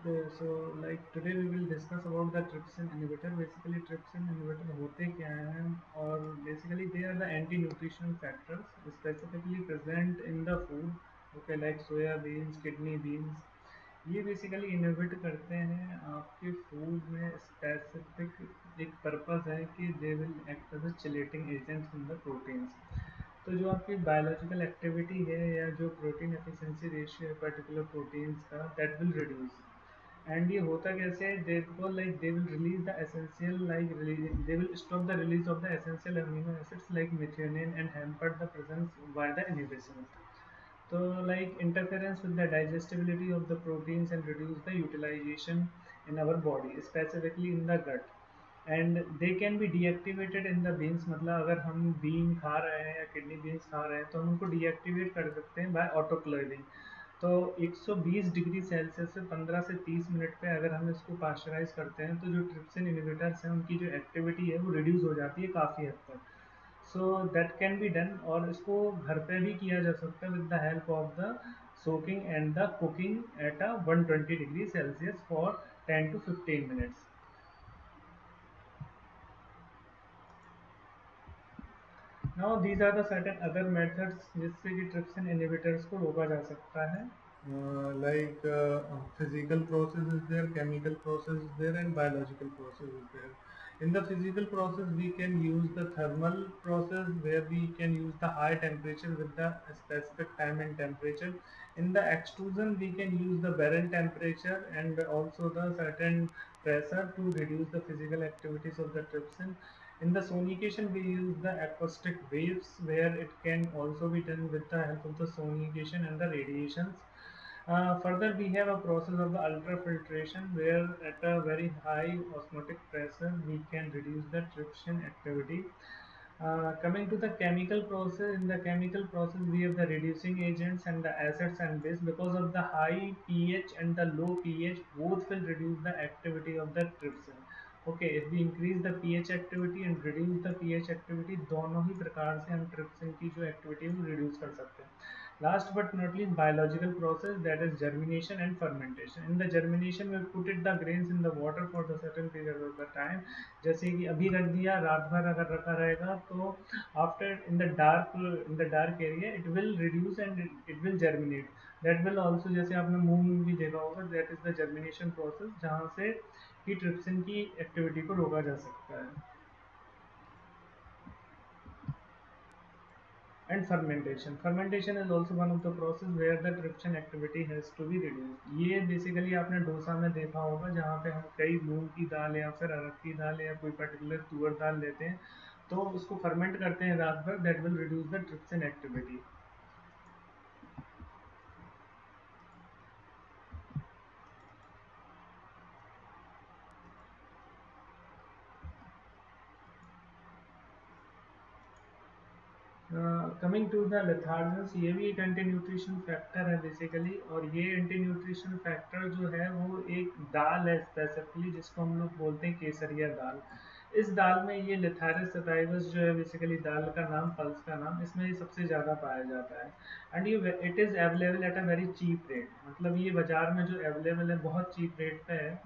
So like today we will discuss about the trypsin inhibitor. Basically trypsin inhibitor होते क्या हैं और basically they are the anti-nutritional factors specifically present in the food. Okay, like soya beans, kidney beans. ये basically inhibit करते हैं आपके food में specific एक पर्पस है कि they will act as chelating agents in the proteins. तो जो आपकी बायोलॉजिकल एक्टिविटी है या जो प्रोटीन एफिशिएंसी रेशियो है पर्टिकुलर प्रोटीन्स का दैट विल रिड्यूस। एंड ये होता कैसे है देखो like they will release the essential like they will stop the release of the essential amino acids like methionine and hamper the presence by the inhibition. तो like interference with the digestibility of the proteins and reduce the utilization in our body, specifically in the gut. And they can be deactivated in the beans, मतलब अगर हम been खा रहे हैं या kidney beans खा रहे हैं तो हम उनको डीएक्टिवेट कर सकते हैं बाय ऑटोक्लेविंग। तो 120 डिग्री सेल्सियस से 15 से 30 मिनट पे अगर हम इसको पास्चराइज करते हैं तो जो ट्रिप्सिन इनहिबिटर्स हैं उनकी जो एक्टिविटी है वो रिड्यूस हो जाती है काफ़ी हद तक। So that can be done और इसको घर पे भी किया जा सकता है with the help of the soaking and the cooking at a 120 degree Celsius for 10 to 15 minutes. Now these are the certain other methods जिससे कि ट्रिप्सिन इनहिबिटर्स को रोका जा सकता है। Physical process is there, chemical process is there, and biological process is there. In the physical process, we can use the thermal process where we can use the high temperature with the specific time and temperature. In the extrusion, we can use the barrel temperature and also the certain pressure to reduce the physical activities of the trypsin. In the sonication, we use the acoustic waves where it can also be done with the help of the sonication and the radiations. Further, we have a process of the ultrafiltration where at a very high osmotic pressure we can reduce the trypsin activity. Coming to the chemical process, in the chemical process we have the reducing agents and the acids and base. Because of the high pH and the low pH, both will reduce the activity of the trypsin. Okay, if we increase the pH activity and reduce the pH activity, दोनों ही प्रकार से हम trypsin की जो activity है वो reduce कर सकते हैं। Last but not least, biological process, that is germination and fermentation. In the germination, we put it the grains in the water for the certain period of the time. जैसे कि अभी रख दिया, रात भर अगर रखा रहेगा तो after in the dark area it will reduce and it will germinate. That will also, जैसे आपने मूंग में भी देखा होगा, that is the germination process जहाँ से कि ट्रिप्सिन की एक्टिविटी को रोका जा सकता है। And fermentation is also one of the process where the trypsin activity has to be reduced. ये बेसिकली आपने डोसा में देखा होगा जहाँ पे हम कई मूंग की दाल या फिर अरहर की दाल या कोई पर्टिकुलर तुअर दाल लेते हैं तो उसको फर्मेंट करते हैं रात भर, that will reduce the trypsin activity. Coming to the lathyrogens, ये भी एक एंटी न्यूट्रिशन फैक्टर है बेसिकली, और ये एंटी न्यूट्रिशन फैक्टर जो है वो एक दाल है स्पेसिफिकली जिसको हम लोग बोलते हैं केसरिया दाल। इस दाल में ये लेथारिस सटाइवस जो है बेसिकली दाल का नाम, पल्स का नाम, इसमें ये सबसे ज़्यादा पाया जाता है। एंड ये it is available at a very cheap rate, मतलब ये बाज़ार में जो अवेलेबल है बहुत चीप रेट पे है।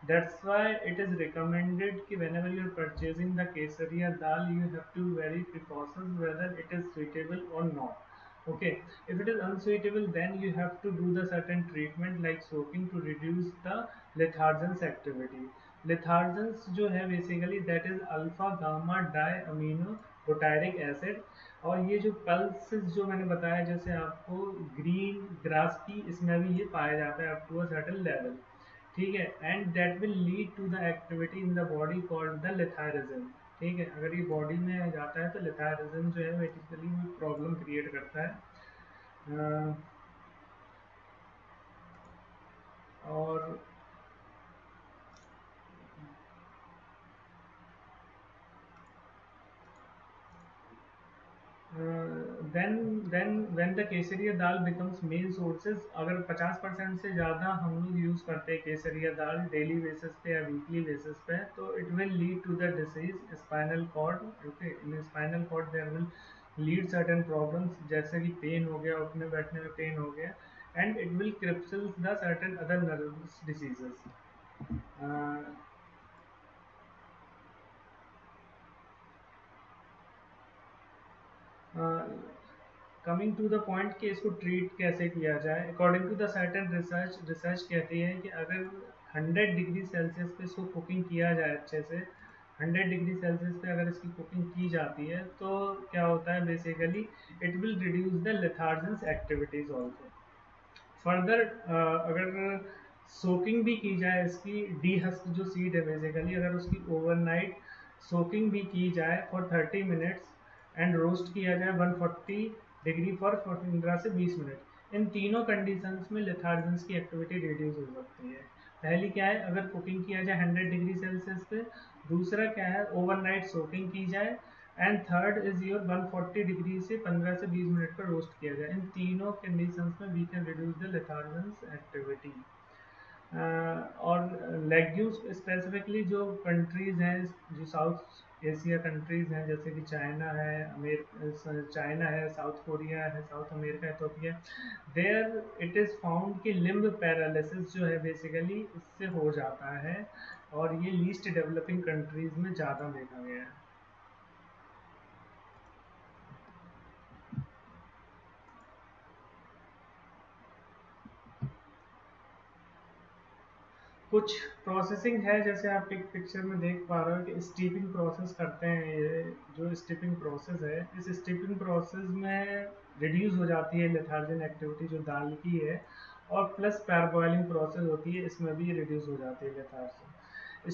That's why it is recommended कि whenever you are purchasing the Kesariya dal, you have to very precautions whether it is suitable or not. Okay, if it is unsuitable, then you have to do the certain treatment like soaking to reduce the lethargens activity. Lethargens जो है basically that is alpha gamma diamino butyric acid, और ये जो pulses जो मैंने बताया जैसे आपको ग्रीन ग्रास की, इसमें भी ये पाया जाता है up to a certain level. ठीक है, and that will lead to the activity in the body called the lathyrism. ठीक है, अगर ये बॉडी में जाता है तो लेथायरिज्म जो है बेसिकली वो प्रॉब्लम क्रिएट करता है। और then when the kesariya dal becomes main sources, अगर 50% से ज़्यादा हम लोग यूज़ करते हैं केसरिया दाल डेली बेसिस पे या वीकली बेसिस पे, तो it will lead to the disease spinal cord. Okay, in spinal cord there will lead certain problems जैसे कि पेन हो गया, उठने बैठने में पेन हो गया, and it will cripple the certain other nervous diseases. uh, coming to the point कि इसको ट्रीट कैसे किया जाए, according to the certain research कहती है कि अगर 100 डिग्री सेल्सियस पे इसको कुकिंग किया जाए अच्छे से, 100 डिग्री सेल्सियस पे अगर इसकी कुकिंग की जाती है तो क्या होता है basically, it will reduce the lathyrogens activities also. Further अगर सोकिंग भी की जाए इसकी, डी हस्क जो सीड है बेसिकली, अगर उसकी ओवरनाइट सोकिंग भी की जाए फॉर 30 मिनट्स एंड रोस्ट किया जाए 140 डिग्री फॉर 15 से 20 मिनट, इन तीनों कंडीशंस में लेथार्जेंस की एक्टिविटी रिड्यूस हो सकती है। पहली क्या है, अगर कुकिंग किया जाए 100 डिग्री सेल्सियस पे, दूसरा क्या है ओवरनाइट सोकिंग की जाए, and third is your 140 degree से 15 से 20 मिनट पर रोस्ट किया जाए। इन तीनों कंडीशंस में we can reduce the lathyrogens activity. और लेग्यूम्स स्पेसिफिकली जो कंट्रीज हैं, जो साउथ एशिया कंट्रीज हैं, जैसे कि चाइना है, साउथ कोरिया है, South America, Ethiopia, there it is found कि लिम्ब पैरालिसिस जो है बेसिकली इससे हो जाता है, और ये लीस्ट डेवलपिंग कंट्रीज में ज़्यादा देखा गया है। कुछ प्रोसेसिंग है, जैसे आप एक पिक्चर में देख पा रहे हो कि स्टीपिंग प्रोसेस करते हैं। ये जो स्टीपिंग प्रोसेस है, इस स्टीपिंग प्रोसेस में रिड्यूस हो जाती है लेथार्जिन एक्टिविटी जो दाल की है, और प्लस पैरबॉइलिंग प्रोसेस होती है, इसमें भी रिड्यूस हो जाती है लेथार्जिन।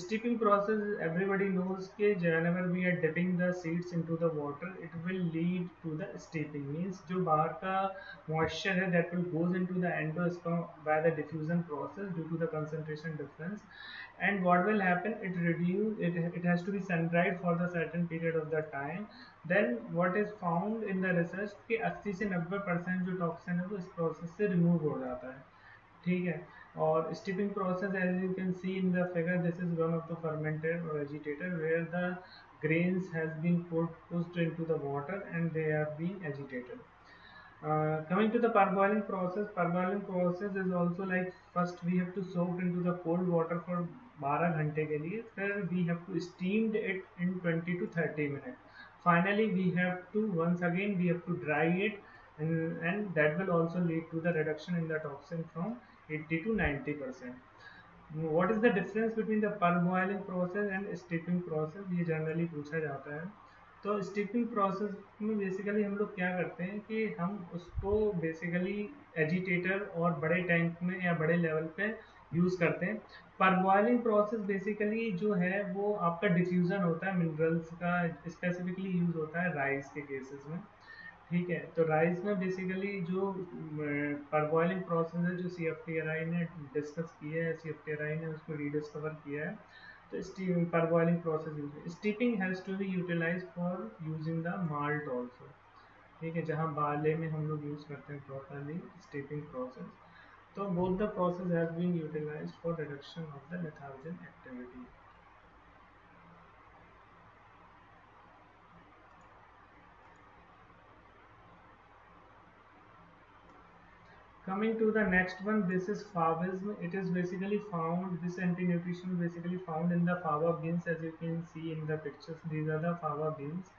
Steeping process, everybody knows कि whenever we are dipping the seeds into the water, it will lead to the steeping, means जो बाहर का moisture है that will goes into the endosperm by the diffusion process due to the concentration difference, and what will happen, it has to be sun dried for the certain period of the time. Then what is found in the research कि 80 से 90% जो toxin है वो इस process से remove हो जाता है। ठीक है। और steeping process, as you can see in the figure, this is one of the fermented और agitator where the grains has been pushed into the water and they are being agitated. Coming to the parboiling process is also like, first we have to soak into the cold water for 12 घंटे के लिए, फिर we have to steamed it in 20 to 30 minutes. Finally we have to once again we have to dry it, and that will also lead to the reduction in the toxin from 80 to 90%. What is the difference between the parboiling process and steeping process, ये generally पूछा जाता है। तो steeping process में basically हम लोग क्या करते हैं कि हम उसको बेसिकली एजिटेटर और बड़े टैंक में या बड़े लेवल पे यूज़ करते हैं। परबॉइलिंग प्रोसेस बेसिकली जो है वो आपका डिफ्यूज़न होता है मिनरल्स का, स्पेसिफिकली यूज़ होता है राइस के केसेस में। ठीक है, तो राइस में बेसिकली जो परबॉइलिंग प्रोसेस है जो C F T R I ने डिस्कस की है, C F T R I ने उसको रीडिस्कवर किया है, तो steam parboiling process use, steeping has to be utilise for using the malt also. ठीक है, जहाँ बारले में हम लोग यूज करते हैं प्रॉपरली स्टीपिंग प्रोसेस, तो both the process has been utilized for reduction of the lathyrogen activity. Coming to the next one, this is favism. It is basically found, this anti-nutrition basically found in the fava beans, as you can see in the pictures. These are the fava beans,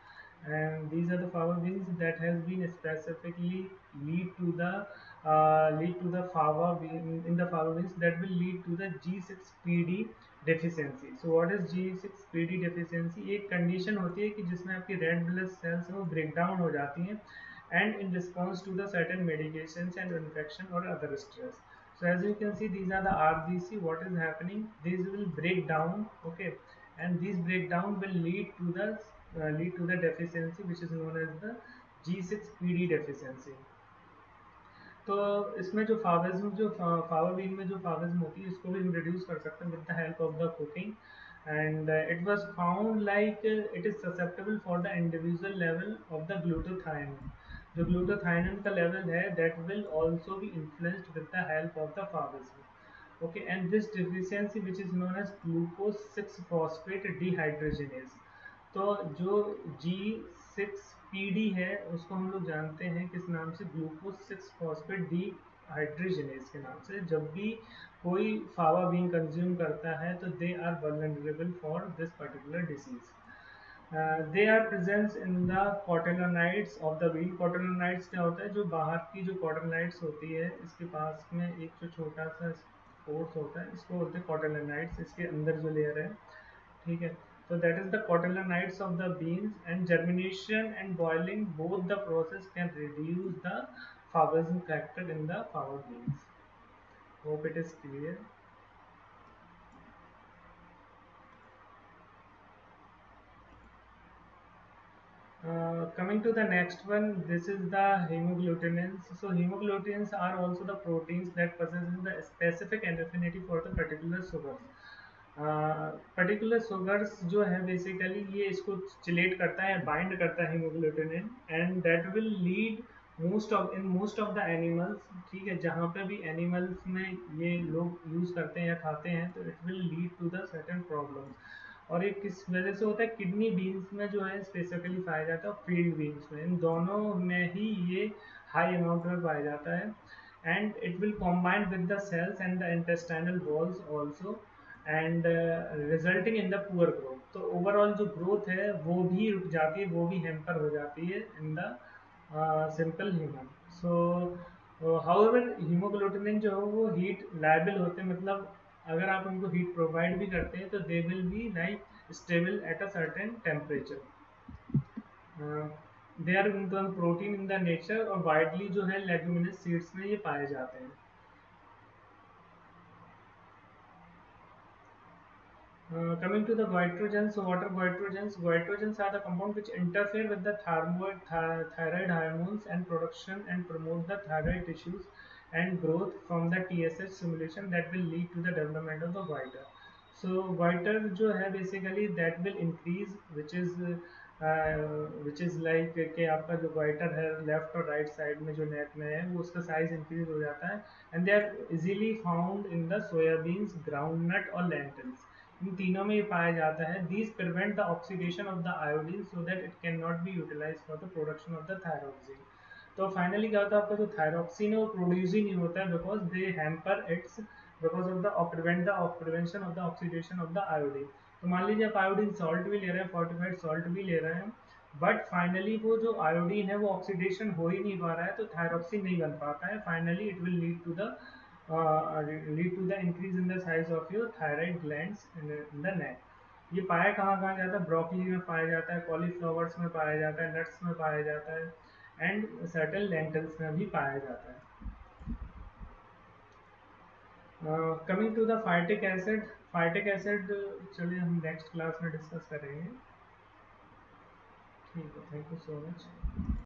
and these are the fava beans that has been specifically lead to the fava bean, in the fava beans that will lead to the G6PD deficiency. So what is G6PD deficiency? एक condition होती है कि जिसमें आपकी red blood cells वो break down हो जाती हैं, and in response to the certain medications and infection or other stress. So as you can see, these are the RBC. What is happening, these will break down, okay, and these breakdown will lead to the deficiency which is known as the G6PD deficiency. तो इसमें जो फाविज्म, जो फावा been में जो फाविज्म होती है, इसको भी हम रिड्यूस कर सकते हैं with the help of the cooking, and it was found like it is susceptible for the individual level of the glutathione. जो ग्लूटाथायोन का लेवल है that will also be influenced with the help of the favism. Okay, and this deficiency which is known as glucose 6 phosphate dehydrogenase. तो जो G6PD है उसको हम लोग जानते हैं किस नाम से, ग्लूकोज 6 फॉस्फेट डी हाइड्रोजनेज के नाम से। जब भी कोई फावा बीन कंज्यूम करता है तो they are vulnerable for this particular disease. They are presence in the cotyledons of the bean. Cotyledons क्या होता है, जो बाहर की जो कॉटिलोनाइड्स होती है, इसके पास में एक जो छोटा सा स्पोर्स होता है, इसको बोलते हैं कॉटिलोनाइड्स, इसके अंदर जो लेयर है, ठीक है। So that is the cotyledonites of the beans, and germination and boiling both the process can reduce the favarism factor in the fava beans. Hope it is clear. Coming to the next one, this is the hemagglutinin. So hemagglutinin are also the proteins that possess the specific affinity for the particular sugars. Particular sugars जो है basically ये इसको chelate करता है, bind करता है haemoglobin, and that will lead most of the animals, ठीक है, जहाँ पे भी एनिमल्स में ये लोग यूज़ करते हैं या खाते हैं, तो it will lead to the certain problems. और ये किस वजह से होता है, किडनी बीन्स में जो है स्पेसिफिकली पाया जाता है, और फील्ड बीन्स में, इन दोनों में ही ये हाई अमाउंट में पाया जाता है। And it will combine with the cells and the intestinal walls also, and resulting in the poor growth. तो ओवरऑल जो ग्रोथ है वो भी रुक जाती है, वो भी हेम्पर हो जाती है in the simple human. So however haemoglobin जो है वो हीट लायबल होते हैं, मतलब अगर आप उनको हीट प्रोवाइड भी करते हैं तो they will be like stable at a certain temperature. They are protein in the nature, और वाइडली जो है लेग्यूमिनस सीड्स में ये पाए जाते हैं। Coming to the goitrogens, so what are goitrogens? Goitrogens are the compounds which interfere with the thyroid hormones and production and promote the thyroid tissues and growth from the TSH stimulation that will lead to the development of the goiter. So goiter जो है basically that will increase, which is like कि आपका जो goiter है left और right side में जो neck में है वो उसका size increase हो जाता है, and they are easily found in the soyabeans, groundnut और lentils. इन तीनों में ये पाया जाता है। These prevent the oxidation of the iodine so that it cannot be utilized for the production of the thyroxine. तो फाइनली क्या होता है, आपका जो थायरोक्सिन है वो प्रोड्यूस ही नहीं होता है, because they hamper it's because of the prevention of the oxidation of the iodine. तो मान लीजिए आप आयोडीन सॉल्ट भी ले रहे हैं, फोर्टिफाइड सॉल्ट भी ले रहे हैं, बट फाइनली वो जो आयोडीन है वो ऑक्सीडेशन हो ही नहीं पा रहा है, तो थायरोक्सिन नहीं बन पाता है। Finally it will lead to the increase in the size of your thyroid glands in the neck. ये पाया कहाँ कहाँ जाता है, ब्रोकली में पाया जाता है, कॉलीफ्लावर्स में पाया जाता है, नट्स में पाया जाता है, एंड सर्टेन लेंटल्स में भी पाया जाता है। Coming to the phytic acid, phytic acid चलिए हम नेक्स्ट क्लास में डिस्कस करेंगे। ठीक है, थैंक यू सो मच।